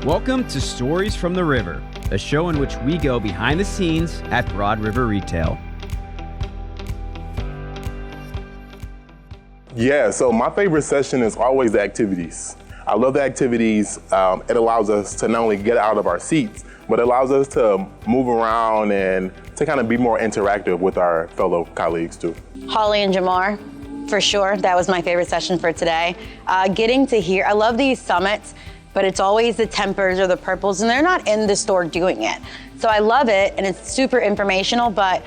Welcome to Stories from the River, a show in which we go behind the scenes at Broad River Retail. Yeah, so my favorite session is always the activities. I love the activities. It allows us to not only get out of our seats, but it allows us to move around and to kind of be more interactive with our fellow colleagues too. Holly and Jamar, for sure. That was my favorite session for today. Getting to hear, I love these summits, but it's always the tempers or the purples, and they're not in the store doing it. So I love it, and it's super informational, but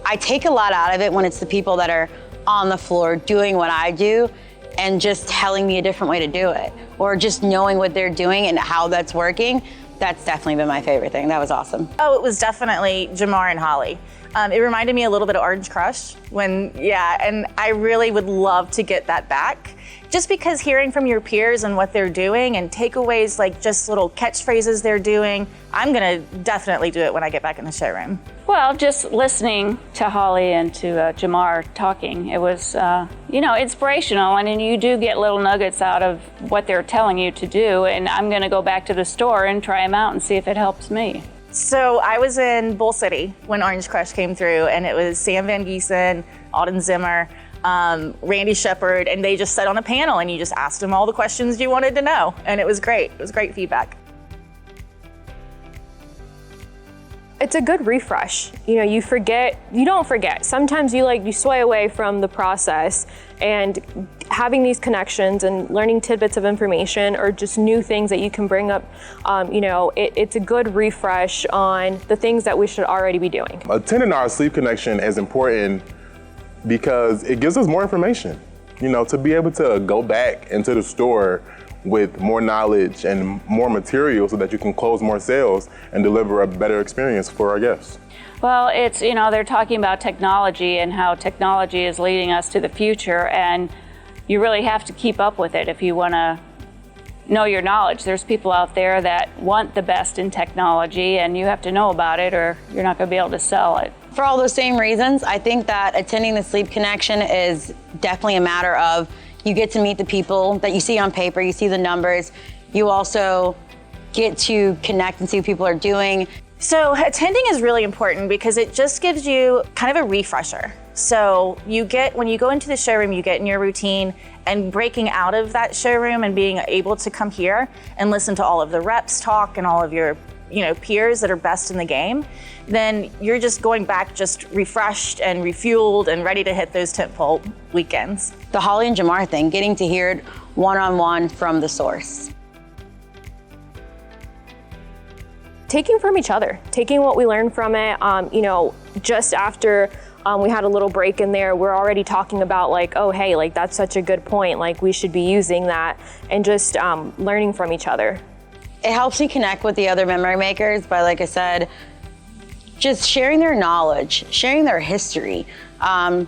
I take a lot out of it when it's the people that are on the floor doing what I do and just telling me a different way to do it, or just knowing what they're doing and how that's working. That's definitely been my favorite thing. That was awesome. Oh, it was definitely Jamar and Holly. It reminded me a little bit of Orange Crush and I really would love to get that back. Just because hearing from your peers and what they're doing and takeaways, like just little catchphrases they're doing, I'm gonna definitely do it when I get back in the showroom. Well, just listening to Holly and to Jamar talking, it was, inspirational, and you do get little nuggets out of what they're telling you to do, and I'm gonna go back to the store and try them out and see if it helps me. So I was in Bull City when Orange Crush came through, and it was Sam Van Giesen, Alden Zimmer, Randy Shepard, and they just sat on a panel and you just asked them all the questions you wanted to know, and it was great. It was great feedback. It's a good refresh. You don't forget. Sometimes you sway away from the process, and having these connections and learning tidbits of information or just new things that you can bring up, it's a good refresh on the things that we should already be doing. Attending our sleep connection is important because it gives us more information, to be able to go back into the store with more knowledge and more material so that you can close more sales and deliver a better experience for our guests. Well, it's, they're talking about technology and how technology is leading us to the future, and you really have to keep up with it if you want to know your knowledge. There's people out there that want the best in technology, and you have to know about it or you're not going to be able to sell it. For all those same reasons, I think that attending the sleep connection is definitely a matter of you get to meet the people that you see on paper, you see the numbers, you also get to connect and see what people are doing. So attending is really important because it just gives you kind of a refresher. So when you go into the showroom, you get in your routine, and breaking out of that showroom and being able to come here and listen to all of the reps talk and all of your peers that are best in the game, then you're just going back just refreshed and refueled and ready to hit those tentpole weekends. The Holly and Jamar thing, getting to hear it one-on-one from the source. Taking from each other, taking what we learned from it, just after we had a little break in there, we're already talking about that's such a good point, we should be using that, and just learning from each other. It helps me connect with the other memory makers by, like I said, just sharing their knowledge, sharing their history,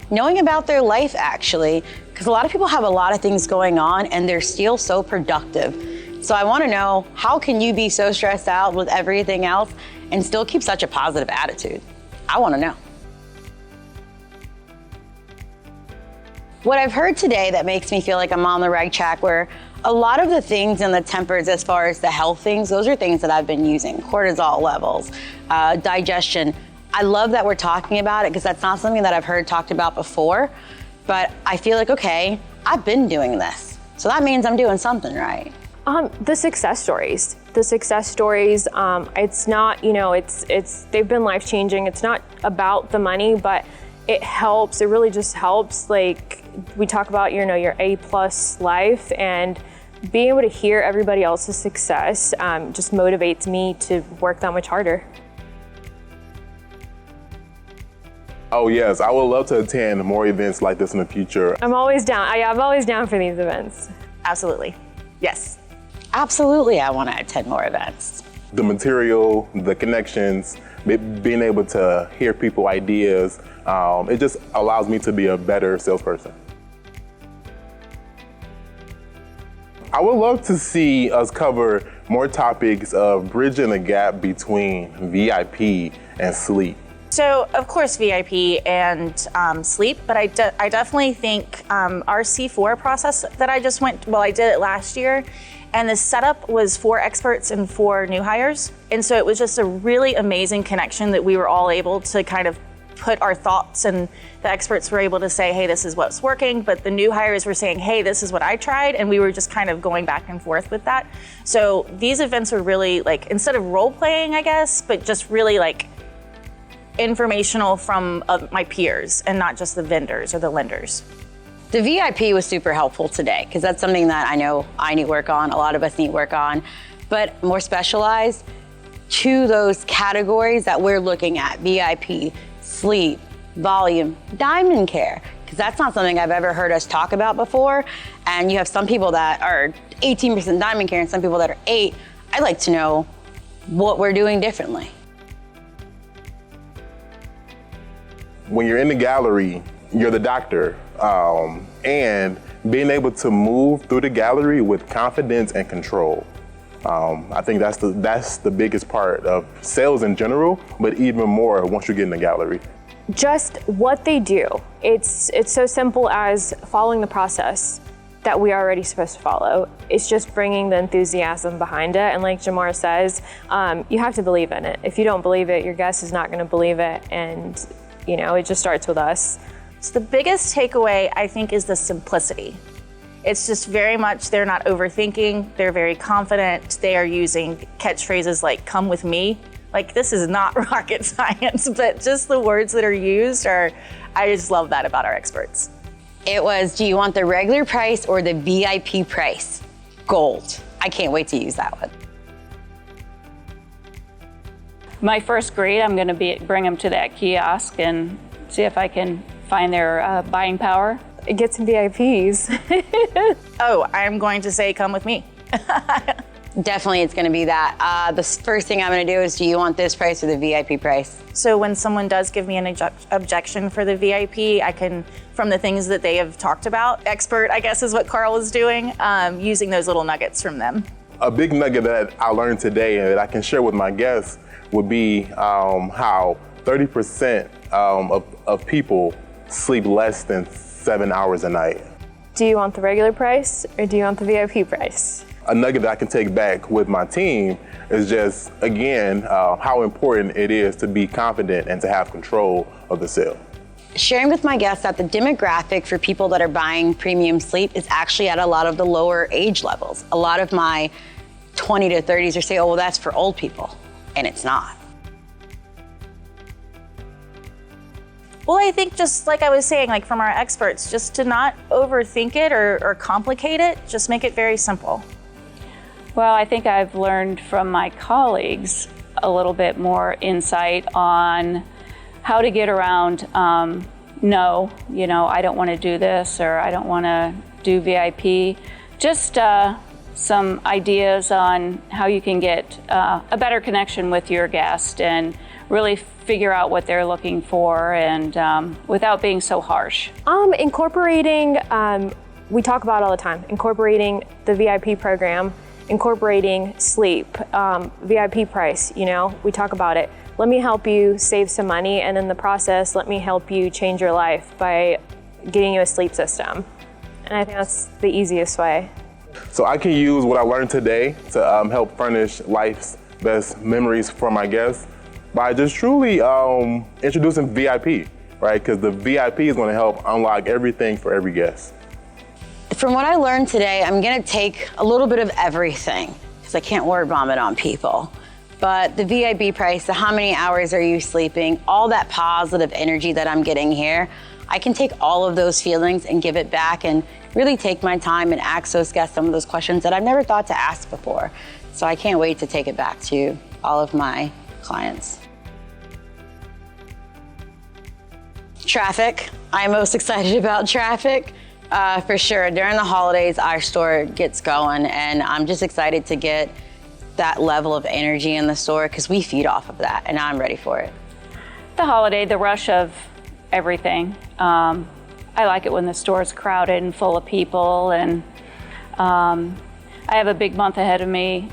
knowing about their life actually, because a lot of people have a lot of things going on and they're still so productive. So I want to know, how can you be so stressed out with everything else and still keep such a positive attitude? I want to know. What I've heard today that makes me feel like I'm on the right track, where a lot of the things in the tempers as far as the health things, those are things that I've been using. Cortisol levels, digestion. I love that we're talking about it because that's not something that I've heard talked about before, but I feel like, okay, I've been doing this. So that means I'm doing something right. The success stories. It's not, they've been life-changing. It's not about the money, but it helps. It really just helps. We talk about, your A+ life, and being able to hear everybody else's success just motivates me to work that much harder. Oh yes, I would love to attend more events like this in the future. I'm always down. I'm always down for these events. Absolutely. Yes. Absolutely, I want to attend more events. The material, the connections, being able to hear people ideas, it just allows me to be a better salesperson. I would love to see us cover more topics of bridging the gap between VIP and sleep. So, of course, VIP and sleep, but I definitely think our C4 process that I did it last year, And the setup was 4 experts and 4 new hires. And so it was just a really amazing connection that we were all able to kind of put our thoughts, and the experts were able to say, hey, this is what's working, but the new hires were saying, hey, this is what I tried, and we were just kind of going back and forth with that. So these events were really like, instead of role playing, I guess, but just really like informational from my peers and not just the vendors or the lenders. The VIP was super helpful today because that's something that I know I need work on, a lot of us need work on, but more specialized to those categories that we're looking at: VIP, sleep, volume, diamond care, because that's not something I've ever heard us talk about before. And you have some people that are 18% diamond care and some people that are 8%. I'd like to know what we're doing differently. When you're in the gallery, you're the doctor, and being able to move through the gallery with confidence and control. I think that's the biggest part of sales in general, but even more once you get in the gallery. Just what they do. It's so simple as following the process that we are already supposed to follow. It's just bringing the enthusiasm behind it. And like Jamar says, you have to believe in it. If you don't believe it, your guest is not gonna believe it. And you know, it just starts with us. So the biggest takeaway, I think, is the simplicity. It's just very much, they're not overthinking, they're very confident, they are using catchphrases like, come with me. Like, this is not rocket science, but just the words that are used are, I just love that about our experts. It was, do you want the regular price or the VIP price? Gold. I can't wait to use that one. My first grade, I'm going to bring them to that kiosk and see if I can find their buying power. Get some VIPs. Oh, I'm going to say, come with me. Definitely it's gonna be that. The first thing I'm gonna do is, do you want this price or the VIP price? So when someone does give me an objection for the VIP, I can, from the things that they have talked about, expert, I guess is what Carl is doing, using those little nuggets from them. A big nugget that I learned today and that I can share with my guests would be how 30% of people sleep less than 7 hours a night. Do you want the regular price or do you want the VIP price? A nugget that I can take back with my team is just, again, how important it is to be confident and to have control of the sale. Sharing with my guests that the demographic for people that are buying premium sleep is actually at a lot of the lower age levels. A lot of my 20 to 30s are saying, oh, well, that's for old people, and it's not. Well, I think just like I was saying, like from our experts, just to not overthink it or complicate it, just make it very simple. Well, I think I've learned from my colleagues a little bit more insight on how to get around, no, you know, I don't want to do this, or I don't want to do VIP. Just some ideas on how you can get a better connection with your guest and really figure out what they're looking for, and without being so harsh. Incorporating, we talk about all the time, incorporating the VIP program, incorporating sleep, VIP price, you know, we talk about it. Let me help you save some money, and in the process, let me help you change your life by getting you a sleep system. And I think that's the easiest way. So I can use what I learned today to help furnish life's best memories for my guests by just truly introducing VIP, right? Because the VIP is going to help unlock everything for every guest. From what I learned today, I'm gonna take a little bit of everything, because I can't word vomit on people. But the VIP price, the how many hours are you sleeping, all that positive energy that I'm getting here, I can take all of those feelings and give it back and really take my time and ask those guests some of those questions that I've never thought to ask before. So I can't wait to take it back to all of my clients. Traffic, I'm most excited about traffic. For sure, during the holidays, our store gets going, and I'm just excited to get that level of energy in the store because we feed off of that, and I'm ready for it. The holiday, the rush of everything. I like it when the store's crowded and full of people, and I have a big month ahead of me.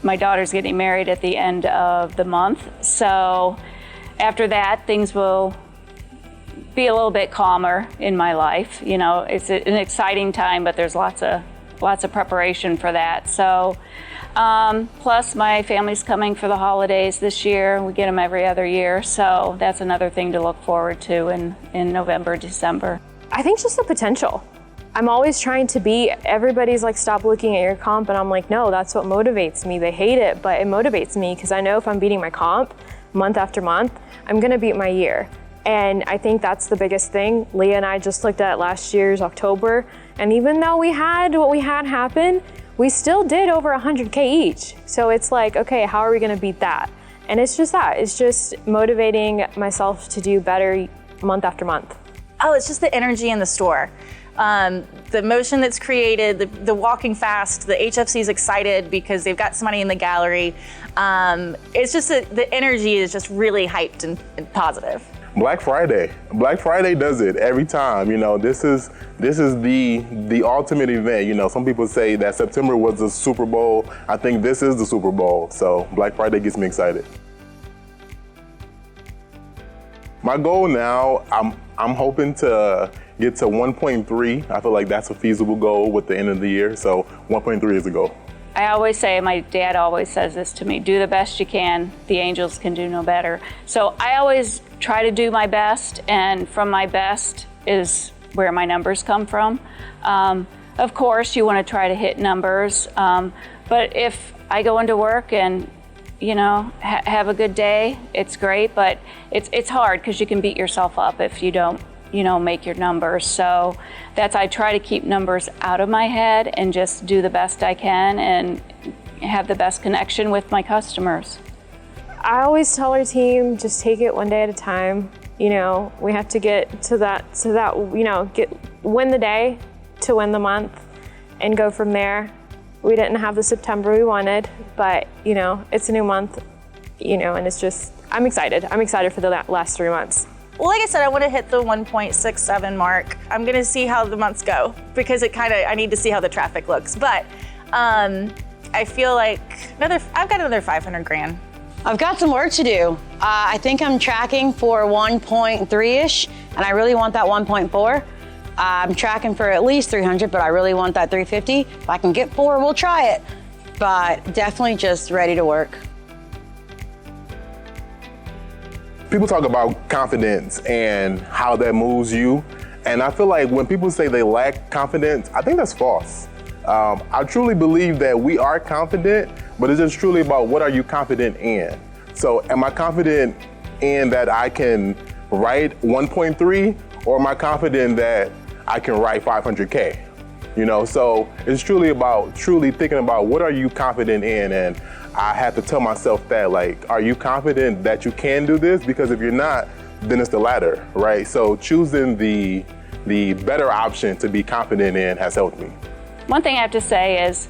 My daughter's getting married at the end of the month, so after that, things will be a little bit calmer in my life. You know, it's an exciting time, but there's lots of lots of preparation for that. So, plus my family's coming for the holidays this year. We get them every other year. So that's another thing to look forward to in November, December. I think just the potential. I'm always trying to be, everybody's like, stop looking at your comp, and I'm like, no, that's what motivates me. They hate it, but it motivates me because I know if I'm beating my comp month after month, I'm gonna beat my year. And I think that's the biggest thing. Leah and I just looked at last year's October, and even though we had what we had happen, we still did over 100K each. So it's like, okay, how are we gonna beat that? And it's just that, it's just motivating myself to do better month after month. Oh, it's just the energy in the store. The motion that's created, the walking fast, the HFC's excited because they've got somebody in the gallery. It's just that the energy is just really hyped and positive. Black Friday does it every time. You know, this is the ultimate event. You know, some people say that September was the Super Bowl. I think this is the Super Bowl. So Black Friday gets me excited. My goal now, I'm hoping to get to 1.3. I feel like that's a feasible goal with the end of the year. So 1.3 is a goal. I always say, my dad always says this to me, do the best you can, the angels can do no better. So I always try to do my best, and from my best is where my numbers come from. Of course, you want to try to hit numbers, but if I go into work and have a good day, it's great, but it's hard because you can beat yourself up if you don't make your numbers. So I try to keep numbers out of my head and just do the best I can and have the best connection with my customers. I always tell our team, just take it one day at a time. We have to get to that, win the day to win the month and go from there. We didn't have the September we wanted, but it's a new month, and it's just, I'm excited. I'm excited for the last 3 months. Well, like I said, I want to hit the 1.67 mark. I'm going to see how the months go because I need to see how the traffic looks. But I feel like I've got another 500 grand. I've got some work to do. I think I'm tracking for 1.3-ish, and I really want that 1.4. I'm tracking for at least 300, but I really want that 350. If I can get 4, we'll try it. But definitely just ready to work. People talk about confidence and how that moves you. And I feel like when people say they lack confidence, I think that's false. I truly believe that we are confident, but it's just truly about what are you confident in. So am I confident in that I can write 1.3, or am I confident that I can write 500K? So it's truly about thinking about what are you confident in, and I have to tell myself that, like, are you confident that you can do this? Because if you're not, then it's the latter, right? So choosing the better option to be confident in has helped me. One thing I have to say is,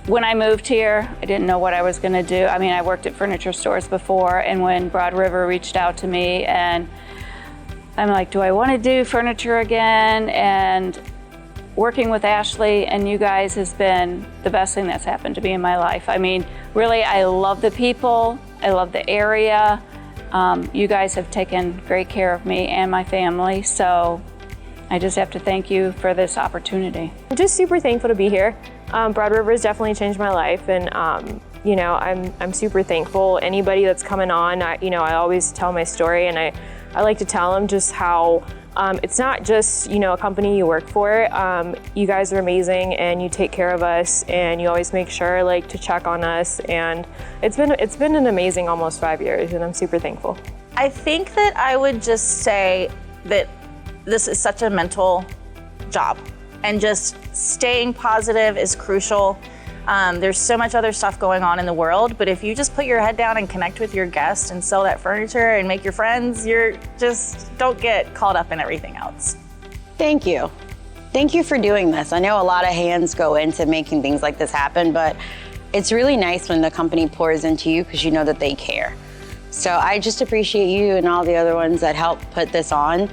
when I moved here, I didn't know what I was going to do. I mean, I worked at furniture stores before, and when Broad River reached out to me, and I'm like, do I want to do furniture again? And working with Ashley and you guys has been the best thing that's happened to me in my life. I mean, really, I love the people. I love the area. You guys have taken great care of me and my family. So I just have to thank you for this opportunity. I'm just super thankful to be here. Broad River has definitely changed my life, and I'm super thankful. Anybody that's coming on, I always tell my story, and I like to tell them just how it's not just a company you work for. You guys are amazing, and you take care of us, and you always make sure to check on us. And it's been an amazing almost 5 years, and I'm super thankful. I think that I would just say that this is such a mental job, and just staying positive is crucial. There's so much other stuff going on in the world, but if you just put your head down and connect with your guests and sell that furniture and make your friends, don't get caught up in everything else. Thank you. Thank you for doing this. I know a lot of hands go into making things like this happen, but it's really nice when the company pours into you because you know that they care. So I just appreciate you and all the other ones that helped put this on.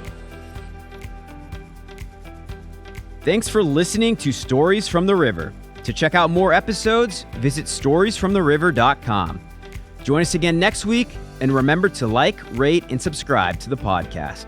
Thanks for listening to Stories from the River. To check out more episodes, visit storiesfromtheriver.com. Join us again next week, and remember to like, rate, and subscribe to the podcast.